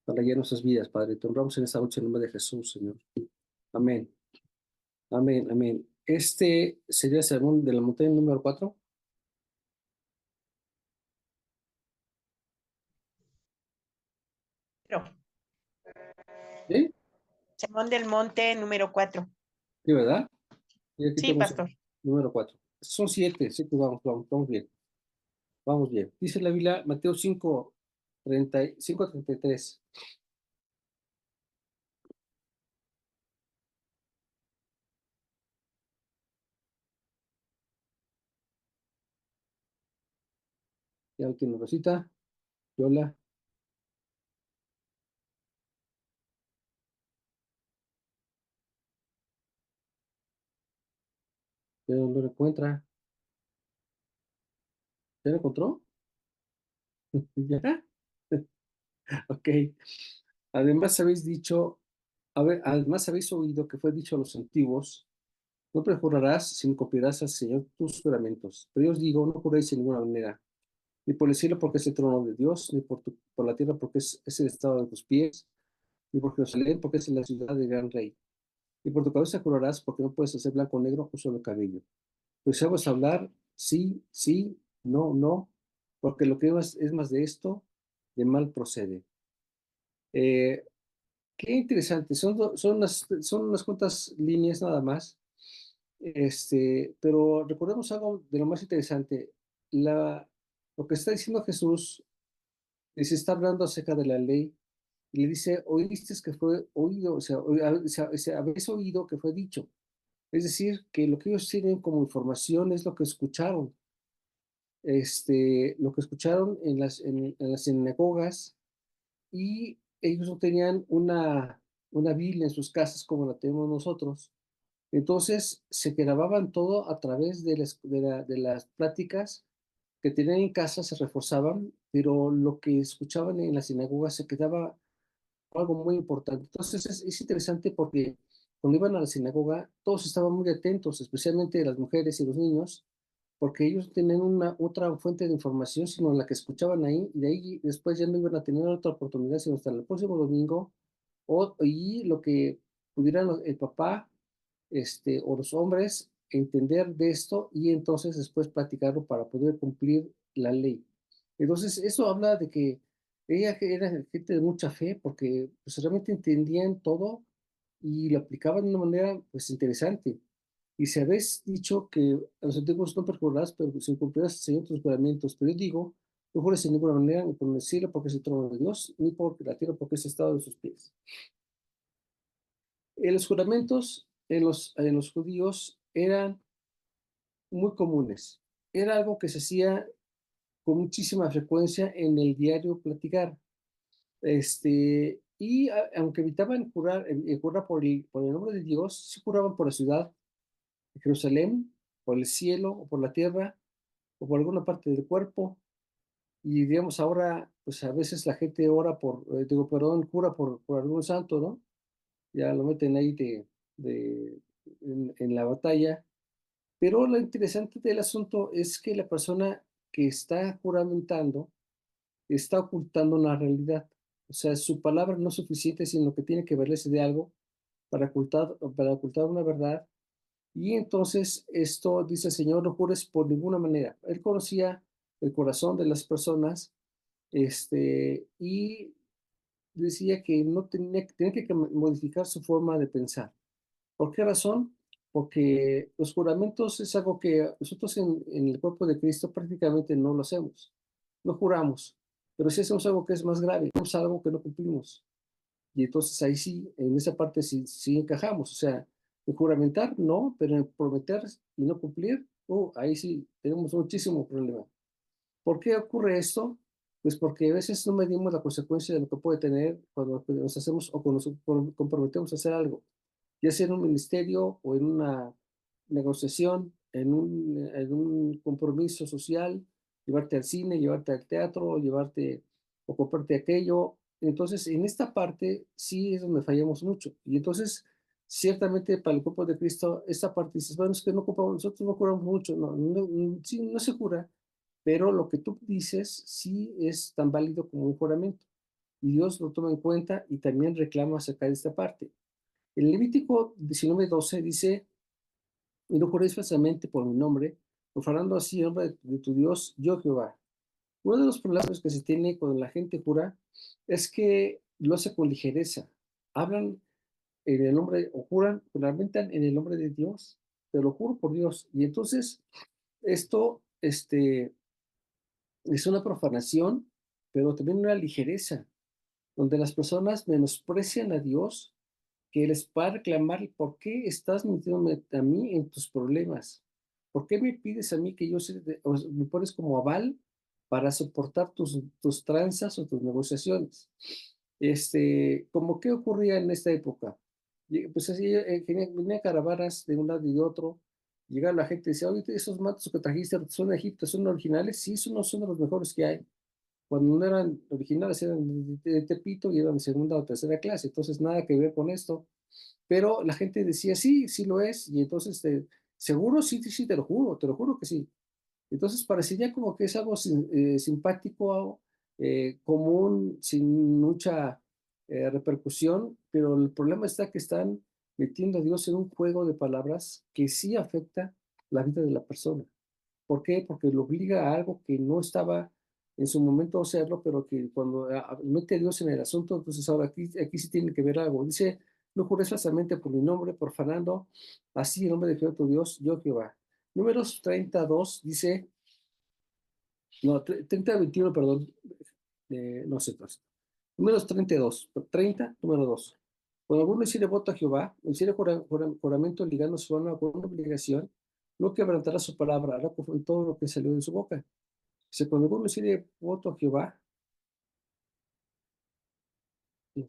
para guiar nuestras vidas, Padre. Te honramos en esta noche en el nombre de Jesús, Señor. Amén, amén, amén. Este sería el sermón de la montaña número 4. No, ¿Sí? Sermón del Monte número 4. ¿Sí, verdad? Y aquí Sí, tenemos pastor. el número 4. Son 7, sí, que vamos bien, vamos bien. Dice la Biblia, Mateo 5, 33. Ya lo tiene Rosita, Yola, ¿de dónde lo encuentra? ¿Ya lo encontró? ¿Ya? Ok. Además habéis dicho, además habéis oído que fue dicho a los antiguos, no perjurarás, sino cumplirás al Señor tus juramentos. Pero yo os digo, no juréis en ninguna manera, ni por el cielo porque es el trono de Dios, ni por la tierra porque es el estado de tus pies, ni por Jerusalén porque es la ciudad del gran rey. Y por tu cabeza jurarás porque no puedes hacer blanco o negro o solo cabello. Pues sabes hablar sí, sí, no, no, porque lo que es más de esto, de mal procede. Eh, Qué interesante, son unas cuantas líneas nada más, pero recordemos algo de lo más interesante. Lo que está diciendo Jesús, se está hablando acerca de la ley, y le dice, oíste que fue oído, o sea, habéis oído que fue dicho. Es decir, que lo que ellos tienen como información es lo que escucharon, lo que escucharon en las sinagogas, y ellos no tenían una Biblia en sus casas como la tenemos nosotros. Entonces se grababan todo a través de las pláticas que tenían en casa, se reforzaban, pero lo que escuchaban en la sinagoga se quedaba algo muy importante. Entonces es interesante porque cuando iban a la sinagoga todos estaban muy atentos, especialmente las mujeres y los niños, porque ellos tenían una otra fuente de información, sino la que escuchaban ahí, y de ahí después ya no iban a tener otra oportunidad, sino hasta el próximo domingo, y lo que pudieran el papá, o los hombres entender de esto, y entonces después practicarlo para poder cumplir la ley. Entonces, eso habla de que ella era gente de mucha fe, porque pues, realmente entendían todo y lo aplicaban de una manera pues interesante. Y si habéis dicho que a los antiguos no perjurarás, pero si cumplirás, Señor, tus juramentos. Pero yo digo, no jures en ninguna manera, ni por el cielo, porque es el trono de Dios, ni por la tierra, porque es el estado de sus pies. Los juramentos en los judíos eran muy comunes. Era algo que se hacía con muchísima frecuencia en el diario platicar. Aunque evitaban jurar por el nombre de Dios, sí juraban por la ciudad de Jerusalén, por el cielo, o por la tierra, o por alguna parte del cuerpo. Y digamos, ahora, pues a veces la gente ora jura por algún santo, ¿no? Ya lo meten ahí de, en la batalla. Pero lo interesante del asunto es que la persona que está juramentando está ocultando una realidad. O sea, su palabra no es suficiente, sino que tiene que valerse de algo para ocultar una verdad. Y entonces esto dice el Señor, no jures por ninguna manera. Él conocía el corazón de las personas, y decía que no tenía que modificar su forma de pensar. ¿Por qué razón? Porque los juramentos es algo que nosotros en el cuerpo de Cristo prácticamente no lo hacemos. No juramos, pero sí hacemos algo que es más grave, hacemos algo que no cumplimos. Y entonces ahí sí, en esa parte sí encajamos. O sea, en juramentar no, pero en prometer y no cumplir, ahí sí tenemos muchísimo problema. ¿Por qué ocurre esto? Pues porque a veces no medimos la consecuencia de lo que puede tener cuando nos hacemos o cuando nos comprometemos a hacer algo, ya sea en un ministerio o en una negociación, en un compromiso social, llevarte al cine, llevarte al teatro, llevarte o comprarte aquello. Entonces, en esta parte sí es donde fallamos mucho. Y entonces, ciertamente para el cuerpo de Cristo, esta parte dices, bueno, es que no ocupamos, nosotros no curamos mucho, no, sí, no se cura, pero lo que tú dices sí es tan válido como un juramento. y Dios lo toma en cuenta y también reclama acerca de esta parte. El Levítico 19:12 dice, y no juréis falsamente por mi nombre, profanando así el nombre de tu Dios, yo Jehová. Uno de los problemas que se tiene cuando la gente jura es que lo hace con ligereza. Hablan en el nombre, o juran, fundamentan en el nombre de Dios. Te lo juro por Dios. Y entonces, esto, es una profanación, pero también una ligereza, donde las personas menosprecian a Dios, que les va a reclamar por qué estás metiéndome a mí en tus problemas. ¿Por qué me pides a mí que yo o me pones como aval para soportar tus tranzas o tus negociaciones? ¿Cómo qué ocurría en esta época? Pues así, venían caravanas de un lado y de otro. Llegaba la gente y decía, oye, esos matos que trajiste son de Egipto, son originales. Sí, son, no son de los mejores que hay. Cuando no eran originales, eran de Tepito y eran de segunda o tercera clase. Entonces, nada que ver con esto. Pero la gente decía, sí, sí lo es. Y entonces, seguro, sí, sí, sí, te lo juro que sí. Entonces parecería como que es algo simpático, común, sin mucha repercusión, pero el problema está que están metiendo a Dios en un juego de palabras que sí afecta la vida de la persona. ¿Por qué? Porque lo obliga a algo que no estaba en su momento hacerlo, pero que cuando mete a Dios en el asunto, entonces ahora aquí sí tiene que ver algo. Dice, no jures falsamente por mi nombre, profanando así el nombre de Jehová tu Dios, yo Jehová. Números 32 dice, no, 30, 21, perdón, no sé, pues. Números 32, 30, número 2. Cuando alguno hiciere voto a Jehová, o hiciere juramento ligando su alma con una obligación, no quebrantará su palabra, hará conforme todo lo que salió de su boca. Dice, cuando alguno hiciere voto a Jehová, ¿qué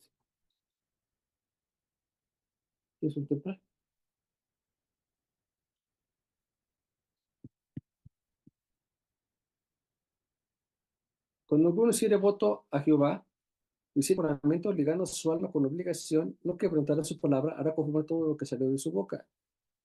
es un templar? Cuando alguno hiciere voto a Jehová, o hiciere juramento ligando su alma con obligación, no quebrantará su palabra, hará conforme todo lo que salió de su boca.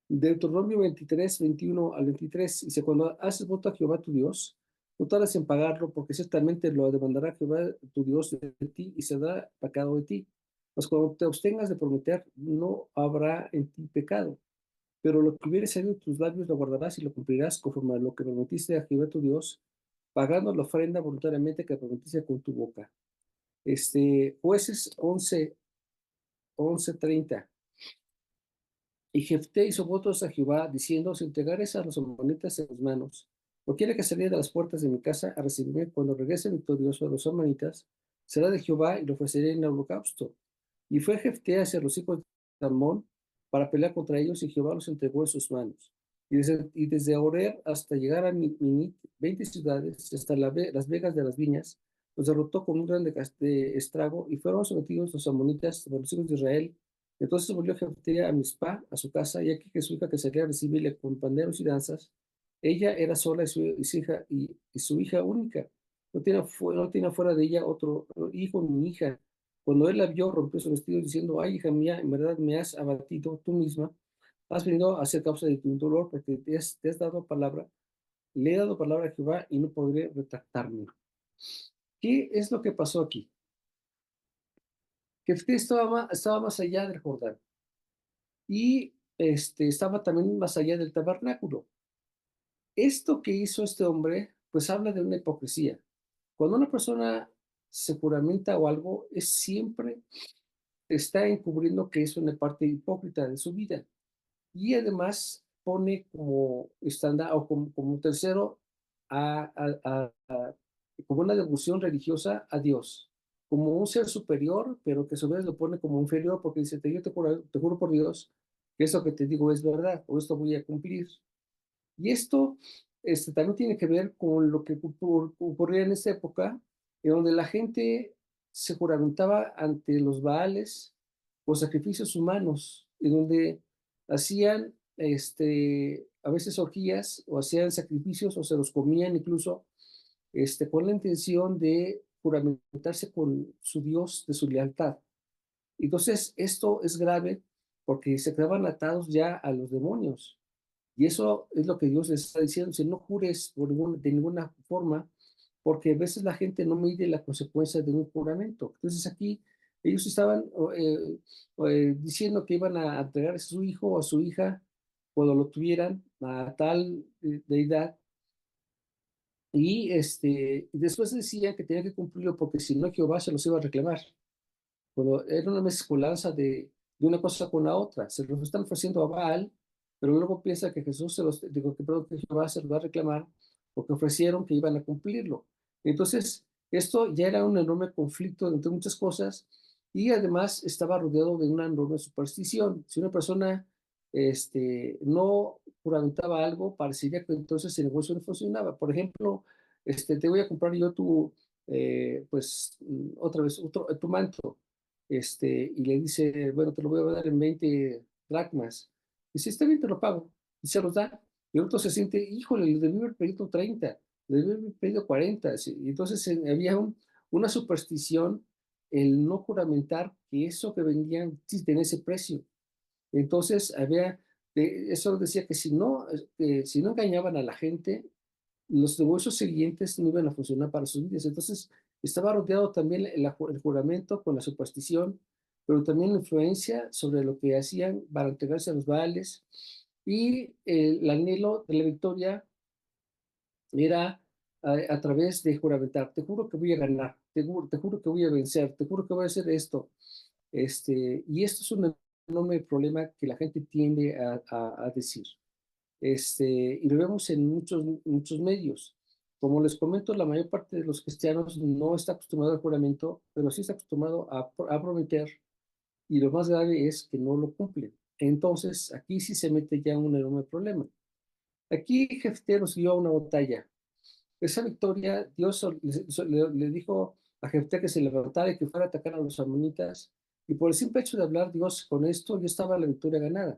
Deuteronomio 23, 21 al 23, dice, cuando haces voto a Jehová tu Dios, no tardes en pagarlo, porque ciertamente lo demandará Jehová tu Dios de ti y será pecado de ti. Pues cuando te abstengas de prometer, no habrá en ti pecado. Pero lo que hubiere salido de tus labios lo guardarás y lo cumplirás conforme a lo que prometiste a Jehová tu Dios, pagando la ofrenda voluntariamente que prometiste con tu boca. Jueces 11:30. Y Jefté hizo votos a Jehová, diciendo, si entregares a los amonitas en mis manos, o quiera que saliera de las puertas de mi casa a recibirme cuando regrese victorioso a los amonitas, será de Jehová y lo ofreceré en holocausto. Y fue Jefté hacia los hijos de Amón para pelear contra ellos, y Jehová los entregó en sus manos. Y desde Orer hasta llegar a Minit, 20 ciudades, hasta las vegas de las viñas, los derrotó con un grande estrago, y fueron sometidos los amonitas por los hijos de Israel. Entonces volvió Jefté a Mizpah, a su casa, y aquí que su hija que salía a recibirle con panderos y danzas, ella era sola y su hija única. No tenía fuera de ella otro hijo ni hija. Cuando él la vio, rompió su vestido diciendo, ay, hija mía, en verdad me has abatido tú misma. Has venido a ser causa de tu dolor porque te has dado palabra. Le he dado palabra a Jehová y no podré retractarme. ¿Qué es lo que pasó aquí? Jefté estaba más allá del Jordán y estaba también más allá del tabernáculo. Esto que hizo este hombre, pues habla de una hipocresía. Cuando una persona se juramenta o algo, es siempre está encubriendo que es una parte hipócrita de su vida. Y además pone como estándar o como un tercero como una devoción religiosa a Dios, como un ser superior, pero que a su vez lo pone como inferior porque dice, yo te juro por Dios que eso que te digo es verdad o esto voy a cumplir. Y esto también tiene que ver con lo que ocurría en esta época, en donde la gente se juramentaba ante los Baales o sacrificios humanos, en donde hacían a veces orgías o hacían sacrificios o se los comían incluso con la intención de juramentarse con su Dios de su lealtad. Entonces, esto es grave porque se quedaban atados ya a los demonios. Y eso es lo que Dios les está diciendo, si no jures de ninguna forma porque a veces la gente no mide la consecuencia de un juramento. Entonces aquí ellos estaban diciendo que iban a entregar a su hijo o a su hija cuando lo tuvieran a tal deidad, y después decían que tenían que cumplirlo porque si no Jehová se los iba a reclamar. Cuando era una mezcolanza de una cosa con la otra. Se los están ofreciendo a Baal, pero luego piensa que Jesús se los, digo, perdón, que Jehová se los va a reclamar porque ofrecieron que iban a cumplirlo. Entonces, esto ya era un enorme conflicto entre muchas cosas, y además estaba rodeado de una enorme superstición. Si una persona no juramentaba algo, parecería que entonces el negocio no funcionaba. Por ejemplo, te voy a comprar yo pues, otra vez, tu manto, y le dice, bueno, te lo voy a dar en 20 dracmas. Dice, está bien, te lo pago. Y se los da. Y el otro se siente, híjole, le debí haber pedido 30, le debí haber pedido 40. Sí. Y entonces había una superstición, el no juramentar que eso que vendían sí tenía ese precio. Entonces eso decía que si no engañaban a la gente, los negocios siguientes no iban a funcionar para sus vidas. Entonces, estaba rodeado también el juramento con la superstición, pero también la influencia sobre lo que hacían para entregarse a los baales. Y el anhelo de la victoria era a través de juramentar. Te juro que voy a ganar, te juro que voy a vencer, te juro que voy a hacer esto. Y esto es un enorme problema que la gente tiende a decir. Y lo vemos en muchos medios. Como les comento, la mayor parte de los cristianos no está acostumbrado al juramento, pero sí está acostumbrado a prometer, y lo más grave es que no lo cumplen. Entonces, aquí sí se mete ya un enorme problema. Aquí Jefté nos dio una batalla. Esa victoria, Dios le dijo a Jefté que se levantara y que fuera a atacar a los amonitas, y por el simple hecho de hablar Dios con esto, ya estaba la victoria ganada.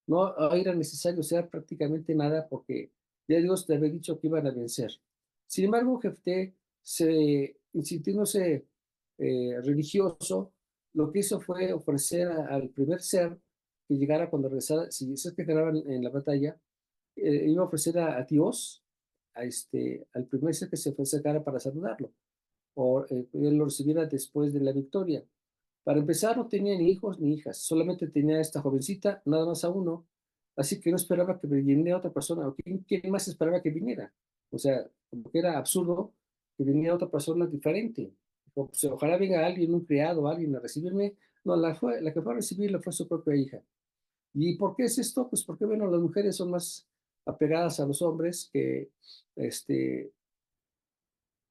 No era necesario hacer prácticamente nada porque ya Dios te había dicho que iban a vencer. Sin embargo, Jefté, sintiéndose religioso, lo que hizo fue ofrecer al primer ser que llegara cuando regresara, si es que ganaban en la batalla, iba a ofrecer a Dios, al primer ser que se acercara para saludarlo, o él lo recibiera después de la victoria. Para empezar, no tenía ni hijos ni hijas, solamente tenía esta jovencita, nada más a uno, así que no esperaba que viniera otra persona, o quién más esperaba que viniera. O sea, como que era absurdo que viniera otra persona diferente. O, pues, ojalá venga alguien, un criado, alguien a recibirme. No, la que fue a recibirla fue su propia hija. ¿Y por qué es esto? Pues porque, bueno, las mujeres son más apegadas a los hombres que, este,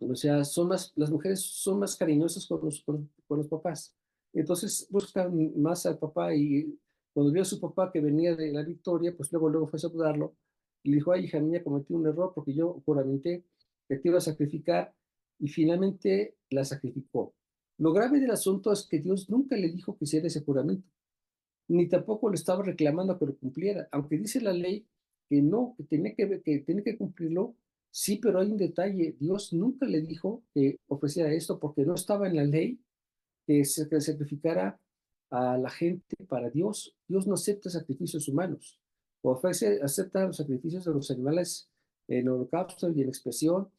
o sea, las mujeres son más cariñosas con los papás. Entonces buscan más al papá, y cuando vio a su papá que venía de la victoria, pues luego fue a saludarlo y le dijo, ay, hija mía, cometí un error porque yo juramenté que te iba a sacrificar, y finalmente la sacrificó. Lo grave del asunto es que Dios nunca le dijo que hiciera ese juramento, ni tampoco le estaba reclamando que lo cumpliera, aunque dice la ley que no, que tiene que cumplirlo. Sí, pero hay un detalle: Dios nunca le dijo que ofreciera esto porque no estaba en la ley que sacrificara a la gente para Dios. Dios no acepta sacrificios humanos, acepta los sacrificios de los animales en holocausto y en expresión,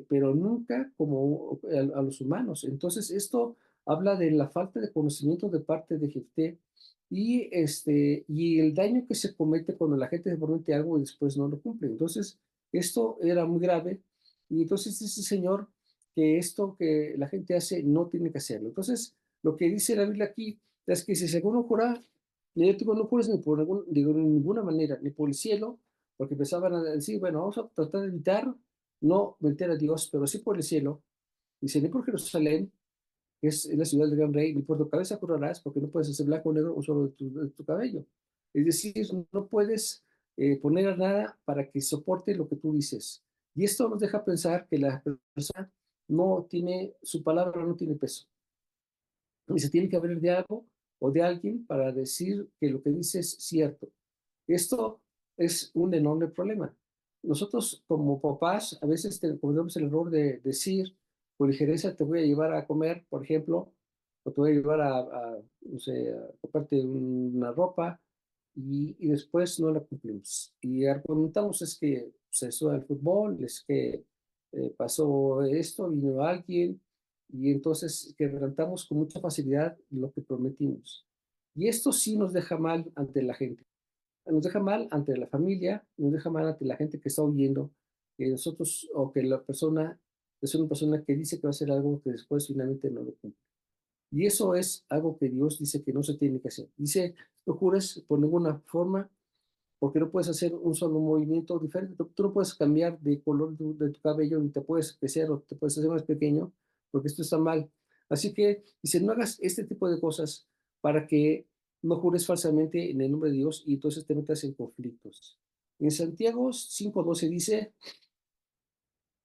pero nunca como a los humanos. Entonces, esto habla de la falta de conocimiento de parte de Jefté, y el daño que se comete cuando la gente se promete algo y después no lo cumple. Entonces, esto era muy grave, y entonces dice el Señor que esto que la gente hace no tiene que hacerlo. Entonces, lo que dice la Biblia aquí es que si alguno jura, yo digo, no jures ni por digo, de ninguna manera, ni por el cielo, porque empezaban a decir, bueno, vamos a tratar de evitar no meter a Dios, pero sí por el cielo. Dice, ni por Jerusalén, que es la ciudad del gran rey, ni por tu cabeza jurarás, porque no puedes hacer blanco o negro un solo de tu cabello. Es decir, no puedes poner a nada para que soporte lo que tú dices. Y esto nos deja pensar que la persona no tiene, su palabra no tiene peso. Y se tiene que hablar de algo o de alguien para decir que lo que dice es cierto. Esto es un enorme problema. Nosotros como papás a veces cometemos el error de decir con ligereza, te voy a llevar a comer, por ejemplo, o te voy a llevar no sé, a comprarte una ropa, y después no la cumplimos. Y argumentamos es que se juega el fútbol, es que pasó esto, vino alguien, y entonces quebrantamos con mucha facilidad lo que prometimos. Y esto sí nos deja mal ante la gente, nos deja mal ante la familia, nos deja mal ante la gente que está oyendo, que nosotros, o que la persona es una persona que dice que va a hacer algo que después finalmente no lo cumple. Y eso es algo que Dios dice que no se tiene que hacer. Dice, no jures por ninguna forma, porque no puedes hacer un solo movimiento diferente. Tú no puedes cambiar de color de tu cabello, ni te puedes crecer o te puedes hacer más pequeño, porque esto está mal. Así que dice, no hagas este tipo de cosas para que no jures falsamente en el nombre de Dios y entonces te metas en conflictos. En Santiago 5:12 dice,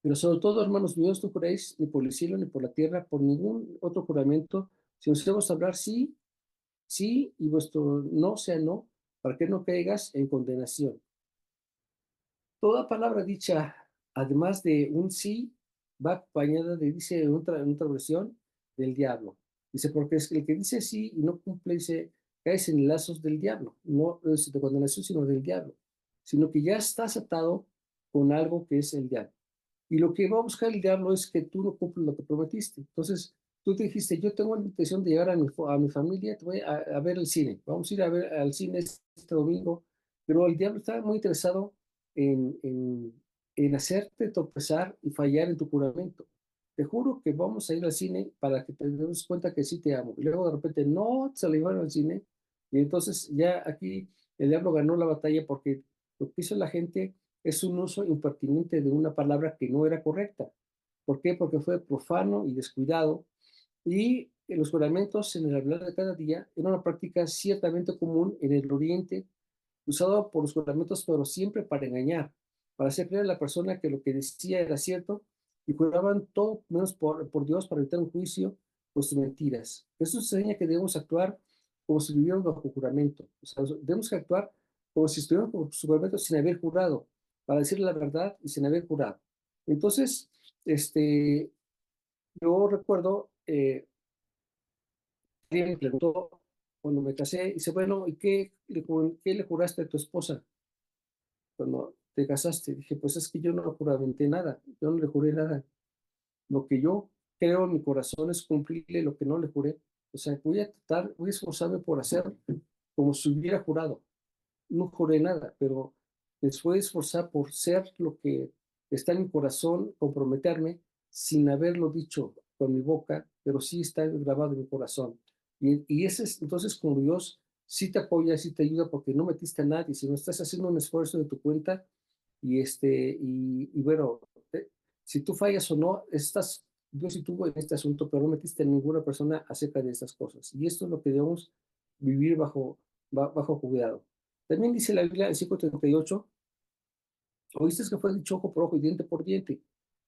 pero sobre todo, hermanos míos, no juréis ni por el cielo, ni por la tierra, por ningún otro juramento, si os hacemos hablar sí, sí, y vuestro no sea no, para que no caigas en condenación. Toda palabra dicha, además de un sí, va acompañada de, dice en otra versión, del diablo. Dice, porque es que el que dice sí y no cumple, dice, caes en lazos del diablo, no es de condenación, sino del diablo, sino que ya estás atado con algo que es el diablo. Y lo que va a buscar el diablo es que tú no cumples lo que prometiste. Entonces, tú te dijiste, yo tengo la intención de llevar a mi familia, te voy a ver el cine, vamos a ir a ver al cine este domingo, pero el diablo está muy interesado en, en, en hacerte tropezar y fallar en tu juramento. Te juro que vamos a ir al cine para que te des cuenta que sí te amo. Y luego de repente no se lo llevaron al cine. Y entonces ya aquí el diablo ganó la batalla porque lo que hizo la gente es un uso impertinente de una palabra que no era correcta. ¿Por qué? Porque fue profano y descuidado. Y los juramentos en el hablar de cada día era una práctica ciertamente común en el Oriente, usado por los juramentos, pero siempre para engañar, para hacer creer a la persona que lo que decía era cierto y juraban todo menos por Dios para evitar un juicio por sus mentiras. Eso enseña que debemos actuar como si viviéramos bajo juramento. O sea, debemos actuar como si estuviéramos bajo su juramento sin haber jurado, para decir la verdad y sin haber jurado. Entonces, yo recuerdo, alguien me preguntó cuando me casé, dice, bueno, ¿y qué le juraste a tu esposa cuando te casaste? Dije, pues es que yo no juramenté nada, yo no le juré nada. Lo que yo creo en mi corazón es cumplirle lo que no le juré. O sea, voy a esforzarme por hacer como si hubiera jurado. No juré nada, pero me voy a esforzar por ser lo que está en mi corazón, comprometerme sin haberlo dicho con mi boca, pero sí está grabado en mi corazón. Y ese es entonces como Dios sí te apoya, sí te ayuda porque no metiste a nadie, sino estás haciendo un esfuerzo de tu cuenta y bueno, si tú fallas o no, Dios sí tuvo en este asunto, pero no metiste a ninguna persona acerca de estas cosas. Y esto es lo que debemos vivir bajo cuidado. También dice la Biblia en 5:38, oíste que fue dicho ojo por ojo y diente por diente.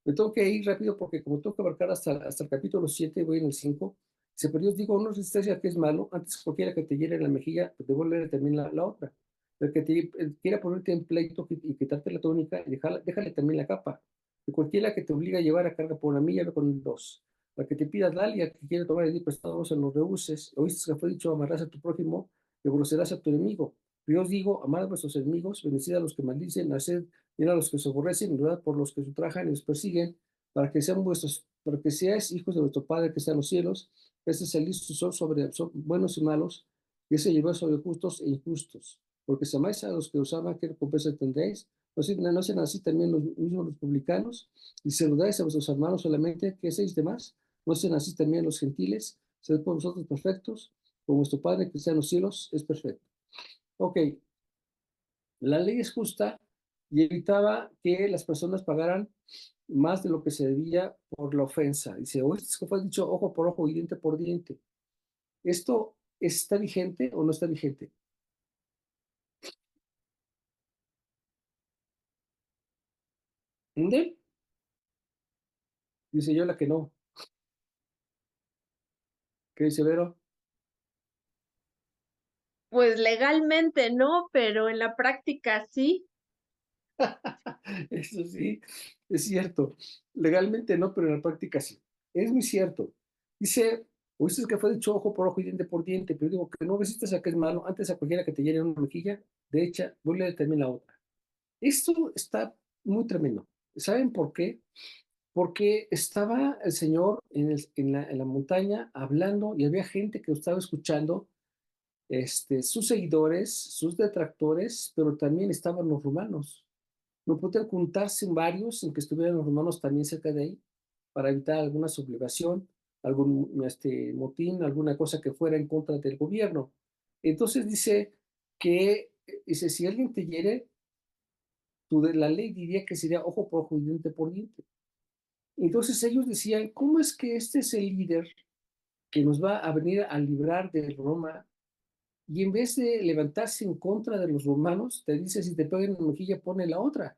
Me tengo que ir rápido porque como tengo que abarcar hasta el capítulo 7, voy en el 5. Dice, pero Dios digo, no resistencia que es malo, antes cualquiera que te hiere la mejilla, te devuelve también la otra. El quiera ponerte en pleito y quitarte la túnica, déjale también la capa. Y cualquiera que te obliga a llevar a carga por una milla, ve con dos. Para que te pidas dale, y al que quiere tomar el día prestado, no se lo rehuses. Oíste que fue dicho, amarás a tu prójimo y aborrecerás a tu enemigo. Yo os digo, amad a vuestros enemigos, bendecid a los que maldicen, haced bien a los que os aborrecen, orad por los que os ultrajan y os persiguen, para que seáis hijos de vuestro Padre que está en los cielos. Este es el listo sol sobre buenos y malos, y ese lleva sobre justos e injustos. Porque si amáis a los que os aman, ¿qué recompensa tendréis? No sean así también los mismos los publicanos, y saludáis a vuestros hermanos solamente, ¿qué hacéis de más? No sean así también los gentiles, sed por vosotros perfectos, como vuestro Padre que está en los cielos es perfecto. Ok, la ley es justa y evitaba que las personas pagaran más de lo que se debía por la ofensa. Dice, oíste que fue dicho ojo por ojo y diente por diente. ¿Esto está vigente o no está vigente? ¿Dónde? Dice yo la que no. ¿Qué dice Vero? Pues legalmente no, pero en la práctica sí. Eso sí, es cierto. Legalmente no, pero en la práctica sí. Es muy cierto. Dice, oíste que fue dicho ojo por ojo y diente por diente, pero digo que no resistas a que es malo, antes a cualquiera que te llene una mejilla, de hecha, vuelve también la otra. Esto está muy tremendo. ¿Saben por qué? porque estaba el Señor en la montaña hablando y había gente que lo estaba escuchando, sus seguidores, sus detractores, pero también estaban los romanos. No podían juntarse en varios sin que estuvieran los romanos también cerca de ahí para evitar alguna sublevación, algún motín, alguna cosa que fuera en contra del gobierno. Entonces dice dice, si alguien te hiere, la ley diría que sería ojo por ojo y diente por diente. Entonces ellos decían, ¿cómo es que este es el líder que nos va a venir a librar de Roma? Y en vez de levantarse en contra de los romanos, te dice, si te pegan en la mejilla, pone la otra.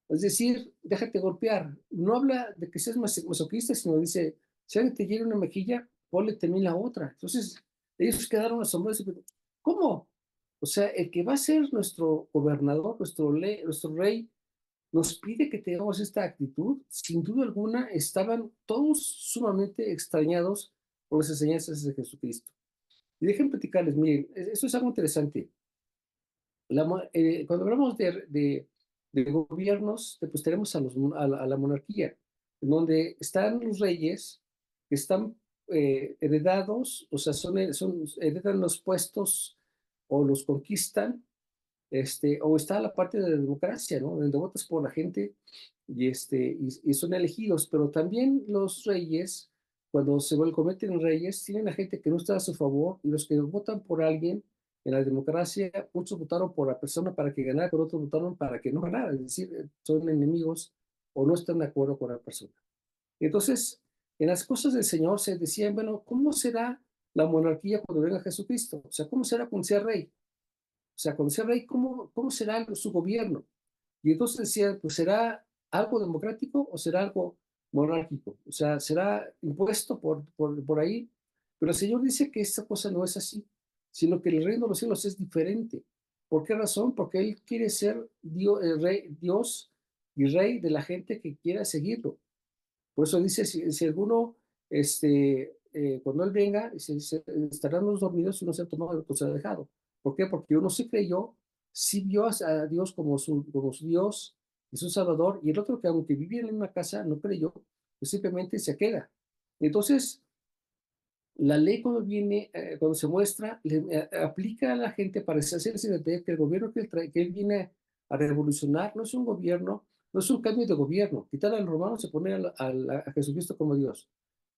Es decir, déjate golpear. No habla de que seas masoquista, sino dice, si alguien te hiere una mejilla, ponle también la otra. Entonces, ellos quedaron asombrados. ¿Cómo? O sea, el que va a ser nuestro gobernador, nuestro rey, nos pide que tengamos esta actitud. Sin duda alguna, estaban todos sumamente extrañados por las enseñanzas de Jesucristo. Y dejen platicarles, miren, esto es algo interesante. Cuando hablamos de gobiernos, pues tenemos a la monarquía, en donde están los reyes que están heredados, o sea, heredan los puestos o los conquistan, o está la parte de la democracia, ¿no? Donde votas por la gente y son elegidos, pero también los reyes, cuando convierten en reyes, tienen a gente que no está a su favor y los que votan por alguien en la democracia, muchos votaron por la persona para que ganara, pero otros votaron para que no ganara, es decir, son enemigos o no están de acuerdo con la persona. Entonces, en las cosas del Señor se decían, bueno, ¿cómo será la monarquía cuando venga Jesucristo? O sea, ¿cómo será cuando sea rey? O sea, cuando sea rey, ¿cómo será su gobierno? Y entonces decía, pues será algo democrático o será algo monárquico. O sea, será impuesto por ahí. Pero el Señor dice que esta cosa no es así, sino que el reino de los cielos es diferente. ¿Por qué razón? Porque Él quiere ser Dios y rey de la gente que quiera seguirlo. Por eso dice, si alguno, cuando Él venga, estarán los dormidos y no se ha tomado lo que se ha dejado. ¿Por qué? Porque uno sí creyó, sí vio a Dios como su Dios y su Salvador, y el otro que aunque vivía en una casa no creyó, pues simplemente se queda. Entonces, la ley cuando se muestra, aplica a la gente para hacerse entender que el gobierno que él viene a revolucionar no es un gobierno, no es un cambio de gobierno, quitar al romano se pone a Jesucristo como Dios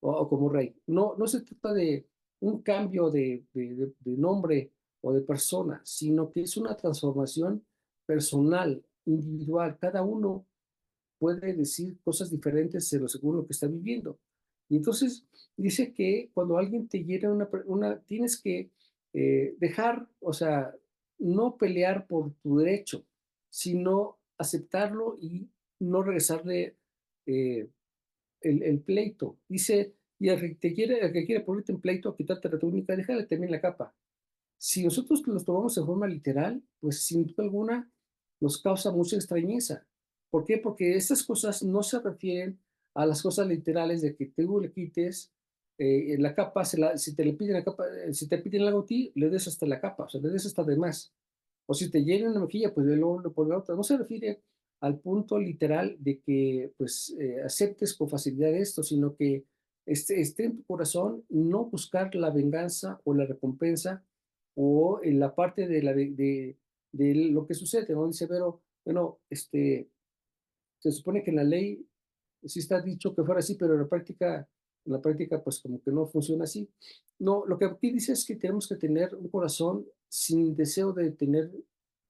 o como rey. No, no se trata de un cambio de nombre o de persona, sino que es una transformación personal, individual. Cada uno puede decir cosas diferentes según lo que está viviendo. Y entonces dice que cuando alguien te hiera tienes que dejar, o sea, no pelear por tu derecho, sino aceptarlo y no regresarle eh, el pleito. Dice, y el que quiere ponerte en pleito, quitarte la túnica, déjale también la capa. Si nosotros los tomamos en forma literal, pues sin duda alguna nos causa mucha extrañeza. ¿Por qué? Porque estas cosas no se refieren a las cosas literales de que tú le quites la capa, si te le piden la capa, si te piden algo a ti, le des hasta la capa, o sea, le des hasta de más. O si te llenan una mejilla, pues luego le pones la otra. No se refiere al punto literal de que pues aceptes con facilidad esto, sino que esté en tu corazón no buscar la venganza o la recompensa o en la parte de lo que sucede, ¿no? Dice, pero, bueno, se supone que en la ley sí está dicho que fuera así, pero en la práctica, pues como que no funciona así. No, lo que aquí dice es que tenemos que tener un corazón sin deseo de tener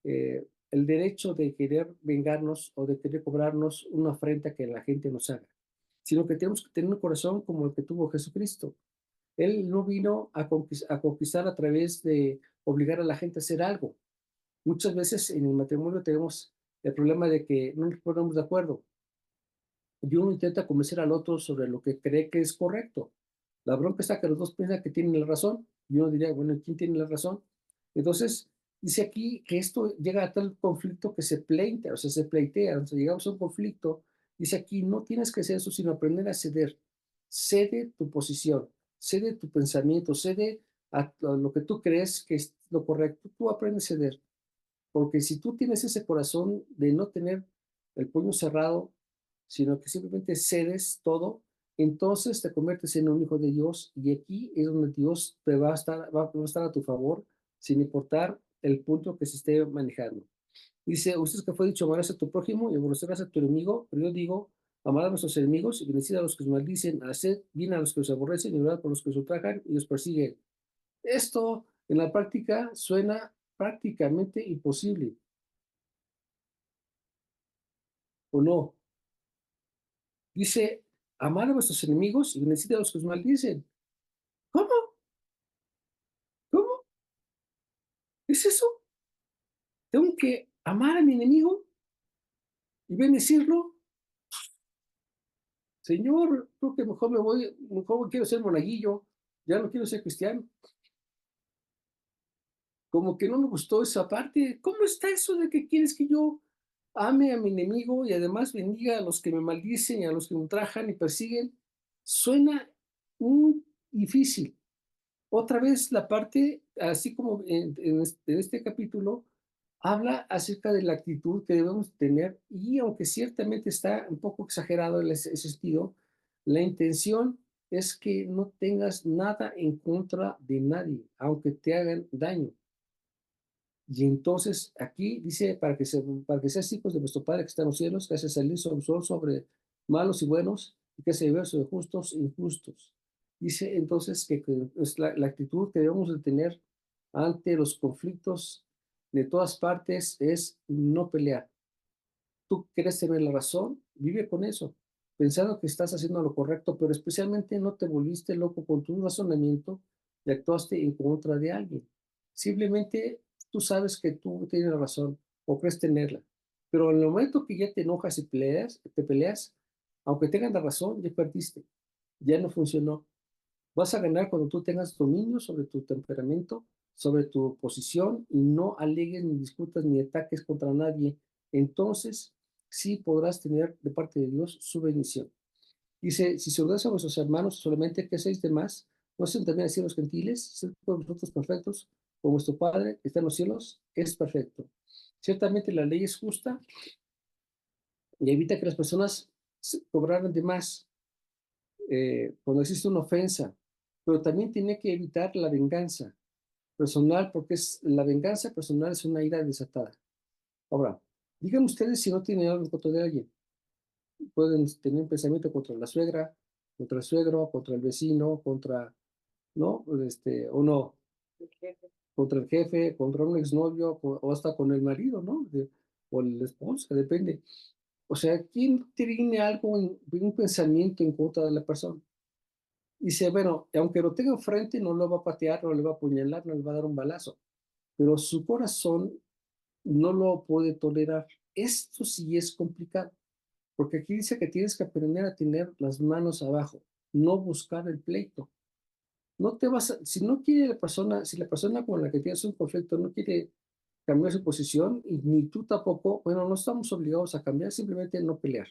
el derecho de querer vengarnos o de querer cobrarnos una afrenta que la gente nos haga, sino que tenemos que tener un corazón como el que tuvo Jesucristo. Él no vino a conquistar a través de obligar a la gente a hacer algo. Muchas veces en el matrimonio tenemos el problema de que no nos ponemos de acuerdo y uno intenta convencer al otro sobre lo que cree que es correcto. La bronca está que los dos piensan que tienen la razón y uno diría, bueno, ¿quién tiene la razón? Entonces, dice aquí que esto llega a tal conflicto que se pleitea, o sea, llegamos a un conflicto. Dice aquí, no tienes que hacer eso, sino aprender a ceder. Cede tu posición, cede tu pensamiento, cede a lo que tú crees que es lo correcto. Tú aprendes a ceder. Porque si tú tienes ese corazón de no tener el puño cerrado, sino que simplemente cedes todo, entonces te conviertes en un hijo de Dios y aquí es donde Dios te va a estar a tu favor sin importar el punto que se esté manejando. Dice, ustedes que fue dicho, amarás a tu prójimo y aborrecerás a tu enemigo, pero yo digo, amad a vuestros enemigos y bendecid a los que os maldicen, haced bien a los que os aborrecen y orad por los que os ultrajan y os persiguen. Esto en la práctica suena prácticamente imposible, ¿o no? Dice, amad a vuestros enemigos y bendecid a los que os maldicen. ¿Cómo? ¿Cómo? ¿Es eso? ¿Tengo que amar a mi enemigo y bendecirlo? Señor, creo que mejor me voy, mejor quiero ser monaguillo, ya no quiero ser cristiano. Como que no me gustó esa parte. ¿Cómo está eso de que quieres que yo ame a mi enemigo y además bendiga a los que me maldicen y a los que me ultrajan y persiguen? Suena muy difícil. Otra vez la parte, así como en este capítulo, habla acerca de la actitud que debemos tener y aunque ciertamente está un poco exagerado en ese sentido, la intención es que no tengas nada en contra de nadie, aunque te hagan daño. Y entonces aquí dice, para que seas hijos de vuestro Padre que está en los cielos, que hace salir su sol sobre malos y buenos, y que hace llover sobre justos e injustos. Dice entonces que es la actitud que debemos de tener ante los conflictos de todas partes es no pelear. Tú quieres tener la razón, vive con eso, pensando que estás haciendo lo correcto, pero especialmente no te volviste loco con tu razonamiento y actuaste en contra de alguien. Simplemente tú sabes que tú tienes la razón o crees tenerla, pero en el momento que ya te enojas y te peleas, aunque tengas la razón, ya perdiste, ya no funcionó. Vas a ganar cuando tú tengas dominio sobre tu temperamento, sobre tu posición y no alegues ni discutas ni ataques contra nadie. Entonces, sí podrás tener de parte de Dios su bendición. Dice, si saludáis a vuestros hermanos solamente, ¿qué hacéis de más? ¿No hacen también así los gentiles? Sed por vosotros perfectos, como vuestro Padre que está en los cielos es perfecto. Ciertamente la ley es justa y evita que las personas cobraran de más cuando existe una ofensa, pero también tiene que evitar la venganza personal, porque la venganza personal es una ira desatada. Ahora, díganme ustedes si no tienen algo en contra de alguien. Pueden tener un pensamiento contra la suegra, contra el suegro, contra el vecino, contra, ¿no? O no, contra el jefe, contra un exnovio, o hasta con el marido, ¿no? O la esposa, depende. O sea, ¿quién tiene algo, un pensamiento en contra de la persona? Y dice, bueno, aunque lo tenga enfrente, no lo va a patear, no le va a apuñalar, no le va a dar un balazo, pero su corazón no lo puede tolerar. Esto sí es complicado, porque aquí dice que tienes que aprender a tener las manos abajo, no buscar el pleito. No te vas a, si no quiere la persona, si la persona con la que tienes un conflicto no quiere cambiar su posición y ni tú tampoco, bueno, no estamos obligados a cambiar, simplemente no pelear.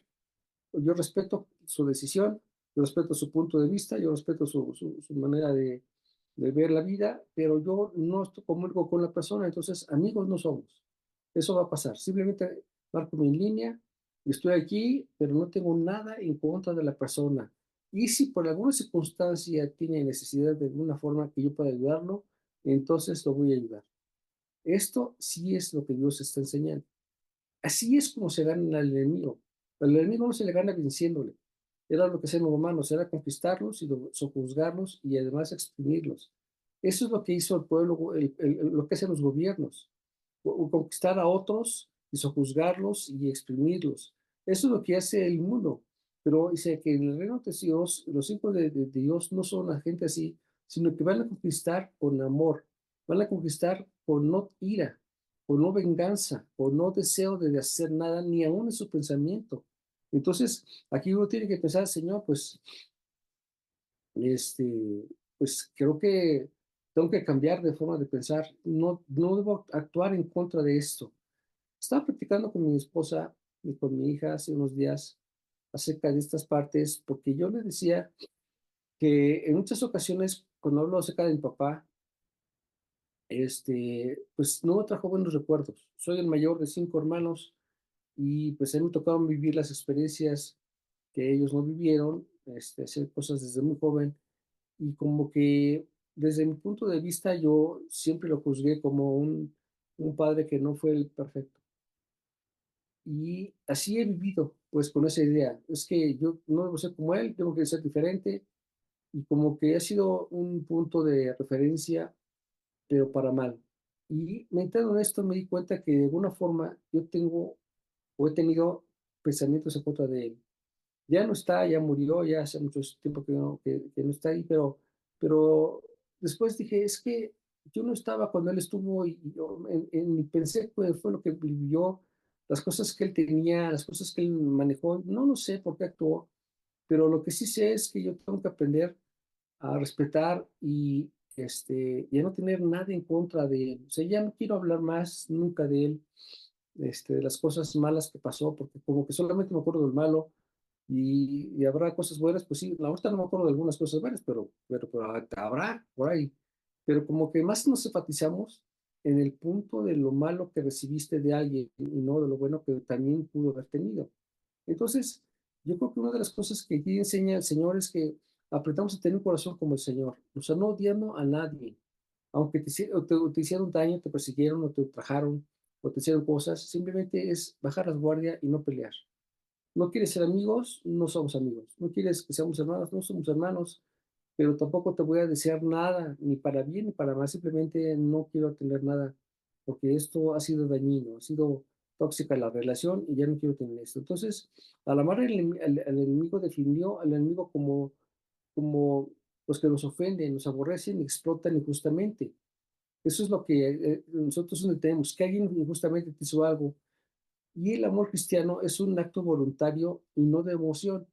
Yo respeto su decisión, yo respeto su punto de vista, yo respeto su manera de ver la vida, pero yo no estoy comulgo con la persona, entonces amigos no somos. Eso va a pasar. Simplemente marco mi línea, estoy aquí, pero no tengo nada en contra de la persona. Y si por alguna circunstancia tiene necesidad de alguna forma que yo pueda ayudarlo, entonces lo voy a ayudar. Esto sí es lo que Dios está enseñando. Así es como se gana al enemigo. Al enemigo no se le gana venciéndole. Era lo que hacían los romanos, era conquistarlos y sojuzgarlos y además exprimirlos. Eso es lo que hizo el pueblo, lo que hacen los gobiernos, conquistar a otros y sojuzgarlos y exprimirlos. Eso es lo que hace el mundo. Pero dice que en el reino de Dios, los hijos de Dios no son la gente así, sino que van a conquistar con amor, van a conquistar con no ira, con no venganza, con no deseo de hacer nada, ni aún en su pensamiento. Entonces, aquí uno tiene que pensar, Señor, pues, pues creo que tengo que cambiar de forma de pensar, no debo actuar en contra de esto. Estaba platicando con mi esposa y con mi hija hace unos días acerca de estas partes, porque yo le decía que en muchas ocasiones, cuando hablo acerca de mi papá, pues no me trajo buenos recuerdos. Soy el mayor de 5 hermanos y pues a mí me tocaron vivir las experiencias que ellos no vivieron, hacer cosas desde muy joven, y como que desde mi punto de vista yo siempre lo juzgué como un padre que no fue el perfecto. Y así he vivido, pues con esa idea. Es que yo no debo ser como él, tengo que ser diferente, y como que ha sido un punto de referencia, pero para mal. Y meditando en esto me di cuenta que de alguna forma yo tengo o he tenido pensamientos en contra de él. Ya no está, ya murió, ya hace mucho tiempo que no está ahí, pero después dije, es que yo no estaba cuando él estuvo y yo pensé que fue lo que vivió, las cosas que él tenía, las cosas que él manejó, no lo sé por qué actuó, pero lo que sí sé es que yo tengo que aprender a respetar y a no tener nada en contra de él. O sea, ya no quiero hablar más nunca de él, de las cosas malas que pasó, porque como que solamente me acuerdo del malo y habrá cosas buenas, pues sí, ahorita no me acuerdo de algunas cosas buenas, pero habrá por ahí. Pero como que más nos enfatizamos en el punto de lo malo que recibiste de alguien y no de lo bueno que también pudo haber tenido. Entonces, yo creo que una de las cosas que aquí enseña el Señor es que aprendamos a tener un corazón como el Señor, o sea, no odiando a nadie, aunque te hicieron daño, te persiguieron o te ultrajaron o te hicieron cosas, simplemente es bajar la guardia y no pelear. No quieres ser amigos, no somos amigos. No quieres que seamos hermanos, no somos hermanos, pero tampoco te voy a desear nada, ni para bien ni para mal, simplemente no quiero tener nada, porque esto ha sido dañino, ha sido tóxica la relación y ya no quiero tener esto. Entonces, al amar al enemigo definió al enemigo como los que nos ofenden, nos aborrecen y explotan injustamente. Eso es lo que nosotros tenemos, que alguien injustamente te hizo algo. Y el amor cristiano es un acto voluntario y no de emoción.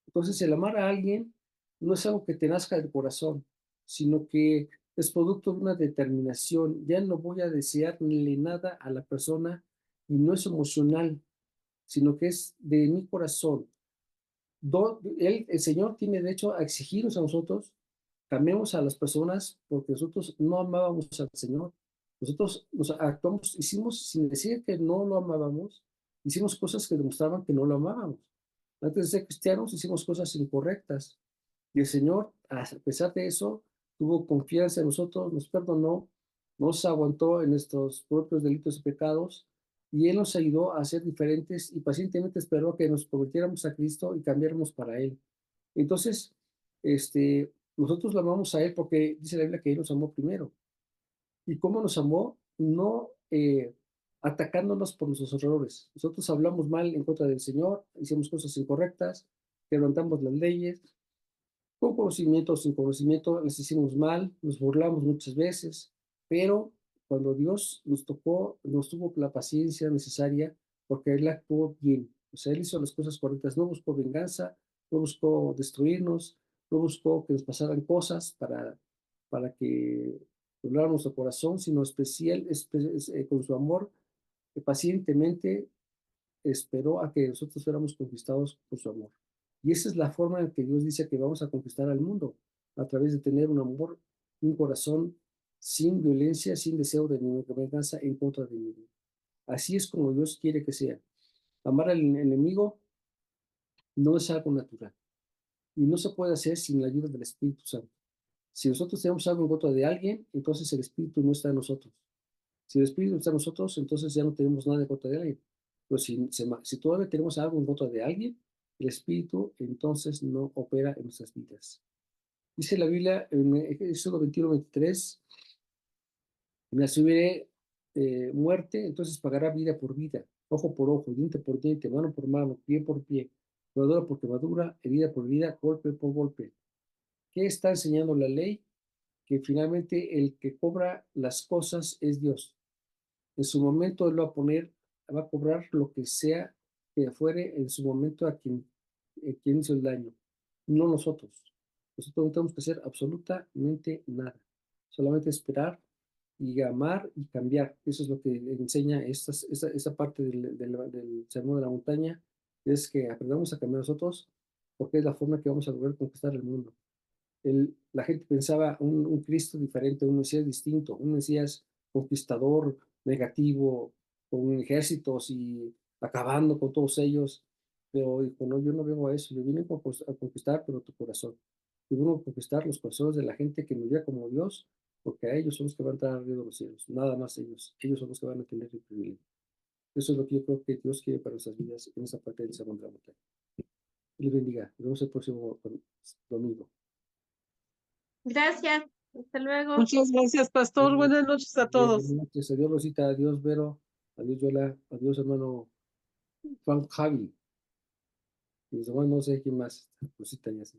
Entonces, el amar a alguien no es algo que te nazca del corazón, sino que es producto de una determinación. Ya no voy a desearle nada a la persona y no es emocional, sino que es de mi corazón. El Señor tiene derecho a exigirnos a nosotros, cambiemos a las personas porque nosotros no amábamos al Señor. Nosotros nos actuamos, hicimos, sin decir que no lo amábamos, hicimos cosas que demostraban que no lo amábamos. Antes de ser cristianos hicimos cosas incorrectas. Y el Señor, a pesar de eso, tuvo confianza en nosotros, nos perdonó, nos aguantó en nuestros propios delitos y pecados, y Él nos ayudó a ser diferentes y pacientemente esperó a que nos convirtiéramos a Cristo y cambiáramos para Él. Entonces, nosotros lo amamos a Él porque dice la Biblia que Él nos amó primero. ¿Y cómo nos amó? No atacándonos por nuestros errores. Nosotros hablamos mal en contra del Señor, hicimos cosas incorrectas, quebrantamos las leyes, con conocimiento o sin conocimiento, les hicimos mal, nos burlamos muchas veces, pero cuando Dios nos tocó, nos tuvo la paciencia necesaria porque Él actuó bien. O sea, Él hizo las cosas correctas, no buscó venganza, no buscó destruirnos, no buscó que nos pasaran cosas para que doblara nuestro corazón, sino con su amor, que pacientemente esperó a que nosotros fuéramos conquistados por su amor. Y esa es la forma en que Dios dice que vamos a conquistar al mundo, a través de tener un amor, un corazón sin violencia, sin deseo de ninguna venganza en contra de mí. Así es como Dios quiere que sea. Amar al enemigo no es algo natural y no se puede hacer sin la ayuda del Espíritu Santo. Si nosotros tenemos algo en contra de alguien, entonces el Espíritu no está en nosotros. Si el Espíritu está en nosotros, entonces ya no tenemos nada en contra de alguien. Pero si todavía tenemos algo en contra de alguien, el Espíritu entonces no opera en nuestras vidas. Dice la Biblia en Éxodo 21:23, me asumiré muerte, entonces pagará vida por vida, ojo por ojo, diente por diente, mano por mano, pie por pie, quemadura por quemadura, herida por herida, golpe por golpe. ¿Qué está enseñando la ley? Que finalmente el que cobra las cosas es Dios. En su momento él va a cobrar lo que sea que fuere en su momento a quien hizo el daño, no nosotros. Nosotros no tenemos que hacer absolutamente nada, solamente esperar y amar y cambiar. Eso es lo que enseña esa parte del Sermón de la Montaña, es que aprendamos a cambiar nosotros porque es la forma que vamos a lograr conquistar el mundo. La gente pensaba un Cristo diferente, un Mesías distinto, un Mesías conquistador, negativo, con ejércitos y acabando con todos ellos. Pero dijo, no, yo no vengo a eso, yo vine a conquistar, pero tu corazón. Yo vengo a conquistar los corazones de la gente que me vea como Dios, porque a ellos son los que van a entrar arriba de los cielos, nada más ellos. Ellos son los que van a tener el privilegio. Eso es lo que yo creo que Dios quiere para nuestras vidas en esa parte del Sermón de la Montaña. Y les bendiga. Nos vemos el próximo domingo. Gracias. Hasta luego. Muchas gracias, pastor. Buenas noches a todos. Buenas noches. Adiós, Rosita. Adiós, Vero. Adiós, Yola. Adiós, hermano Juan Javi. Y los demás no sé quién más. Rosita y así.